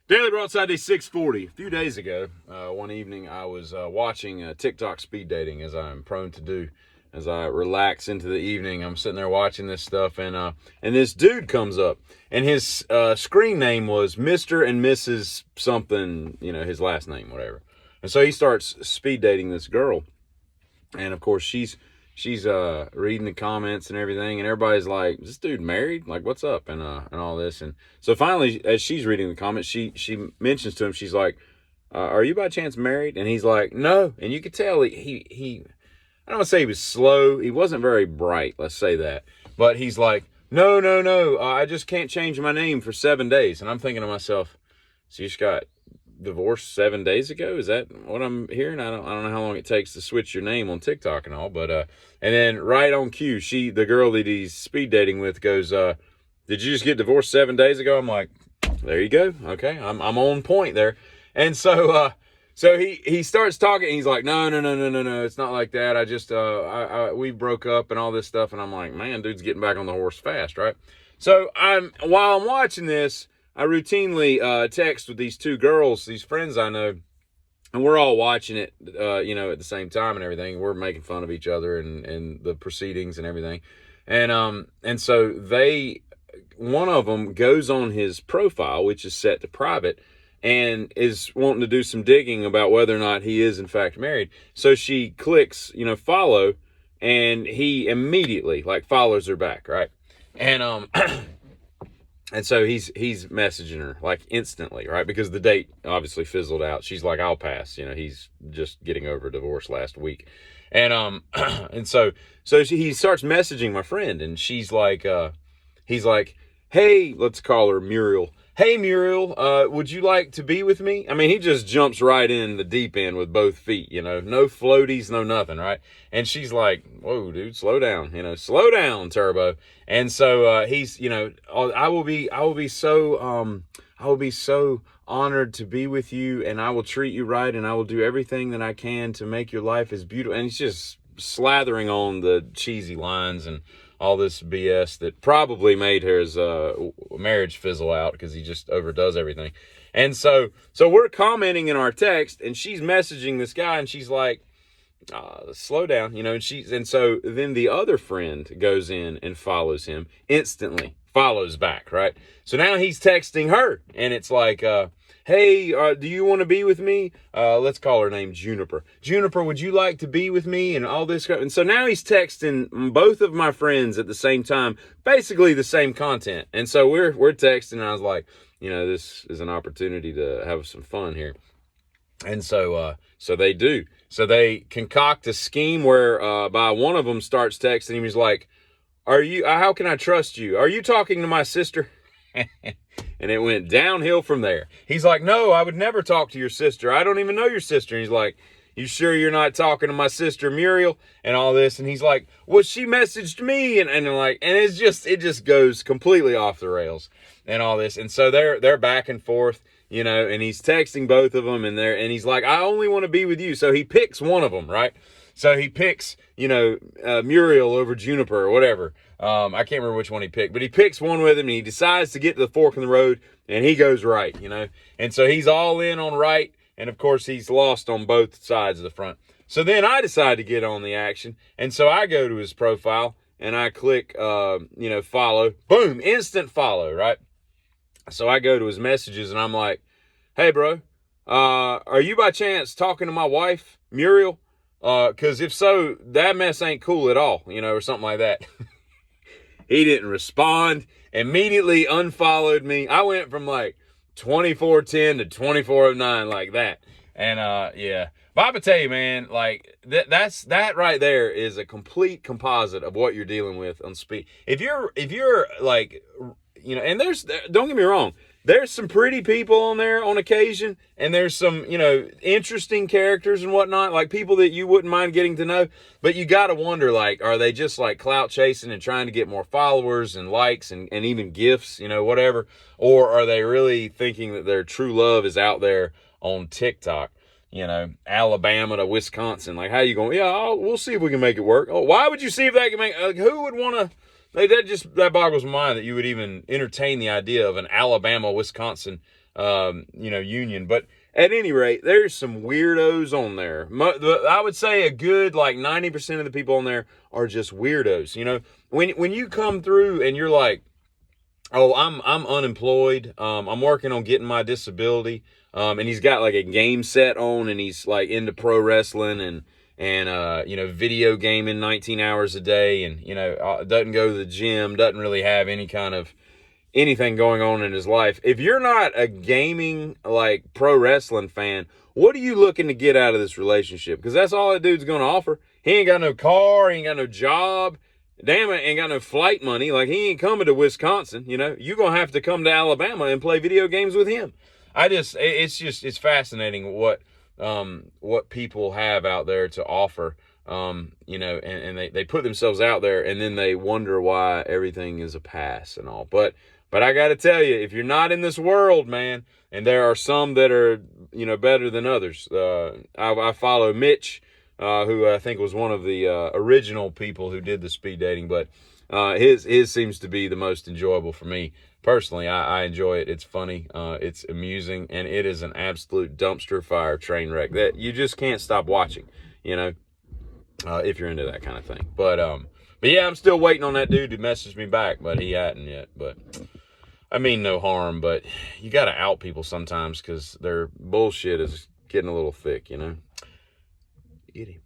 Daily Broadside Day 640. A few days ago, one evening, I was watching TikTok speed dating, as I'm prone to do. As I relax into the evening, I'm sitting there watching this stuff, and this dude comes up, and his screen name was Mr. and Mrs. something, his last name, whatever. And so he starts speed dating this girl, and of course she's reading the comments and everything, and everybody's like, "Is this dude married? Like, what's up?" And all this. And so finally, as she's reading the comments, she mentions to him, she's like, "Are you by chance married?" And he's like, "No." And you could tell he I don't want to say he was slow. He wasn't very bright, let's say that. But he's like, "No, no, no. I just can't change my name for 7 days." And I'm thinking to myself, so you just got divorced 7 days ago? Is that what I'm hearing? I don't know how long it takes to switch your name on TikTok and all, but and then right on cue, the girl that he's speed dating with goes, "Did you just get divorced 7 days ago?" I'm like, there you go. Okay, I'm on point there. And so he starts talking. And he's like, "No, no, no, no, no, no. It's not like that. I just we broke up and all this stuff." And I'm like, man, dude's getting back on the horse fast, right? So while I'm watching this, I routinely text with these two girls, these friends I know, and we're all watching it, at the same time and everything. We're making fun of each other and the proceedings and everything. And so one of them goes on his profile, which is set to private, and is wanting to do some digging about whether or not he is in fact married. So she clicks, follow, and he immediately follows her back, right? And and so he's messaging her instantly, right? Because the date obviously fizzled out. She's like, "I'll pass." He's just getting over a divorce last week. And and so he starts messaging my friend, and she's like, he's like, "Hey," let's call her Muriel. "Hey, Muriel, would you like to be with me?" I mean, he just jumps right in the deep end with both feet, no floaties, no nothing, right? And she's like, "Whoa, dude, slow down, slow down, Turbo." And so he's, I will be so honored to be with you, and I will treat you right, and I will do everything that I can to make your life as beautiful. And he's just slathering on the cheesy lines and all this BS that probably made his marriage fizzle out, because he just overdoes everything. And so we're commenting in our text, and she's messaging this guy, and she's like, "Slow down," and so then the other friend goes in and follows him instantly, follows back, right? So now he's texting her, and it's like, "Hey, do you want to be with me?" Let's call her name Juniper. "Juniper, would you like to be with me?" And all this. And so now he's texting both of my friends at the same time, basically the same content. And so we're texting, and I was like, this is an opportunity to have some fun here. And so they do. So they concoct a scheme where by one of them starts texting him. He's like, how can I trust you? Are you talking to my sister? And it went downhill from there. He's like, "No, I would never talk to your sister. I don't even know your sister." And he's like, "You sure you're not talking to my sister Muriel?" And all this. And he's like, "Well, she messaged me." And it just goes completely off the rails and all this. And so they're back and forth, and he's texting both of them, and he's like, "I only want to be with you." So he picks one of them, right? So he picks, Muriel over Juniper or whatever. I can't remember which one he picked, but he picks one with him, and he decides to get to the fork in the road, and he goes right, And so he's all in on right, and of course he's lost on both sides of the front. So then I decide to get on the action, and so I go to his profile, and I click, follow. Boom, instant follow, right? So I go to his messages, and I'm like, "Hey, bro, are you by chance talking to my wife, Muriel? Because if so, that mess ain't cool at all," or something like that. He didn't respond, immediately unfollowed me. I went from 2410 to 2409 like that. And yeah. But I would tell you, man, that right there is a complete composite of what you're dealing with on speed. If you're and don't get me wrong, there's some pretty people on there on occasion, and there's some, interesting characters and whatnot, like people that you wouldn't mind getting to know. But you got to wonder, are they just clout chasing and trying to get more followers and likes and even gifts, whatever? Or are they really thinking that their true love is out there on TikTok? Alabama to Wisconsin. How you going? Yeah, we'll see if we can make it work. Oh, why would you see if that can make, who would want to? That boggles my mind that you would even entertain the idea of an Alabama, Wisconsin union. But at any rate, there's some weirdos on there. I would say a good like 90% of the people on there are just weirdos. When you come through and you're like, oh, I'm unemployed. I'm working on getting my disability. And he's got like a game set on, and he's like into pro wrestling and video gaming 19 hours a day, and doesn't go to the gym, doesn't really have any kind of anything going on in his life. If you're not a gaming like pro wrestling fan, what are you looking to get out of this relationship? Because that's all that dude's going to offer. He ain't got no car, he ain't got no job. Damn it, ain't got no flight money. Like, he ain't coming to Wisconsin. You're going to have to come to Alabama and play video games with him. It's fascinating what people have out there to offer, and they put themselves out there, and then they wonder why everything is a pass and all. But I got to tell you, if you're not in this world, man, and there are some that are, better than others. I follow Mitch, who I think was one of the original people who did the speed dating, but his seems to be the most enjoyable for me. Personally, I enjoy it. It's funny, it's amusing, and it is an absolute dumpster fire train wreck that you just can't stop watching, if you're into that kind of thing. But yeah, I'm still waiting on that dude to message me back, but he hadn't yet. But I mean no harm, but you got to out people sometimes because their bullshit is getting a little thick, Get him.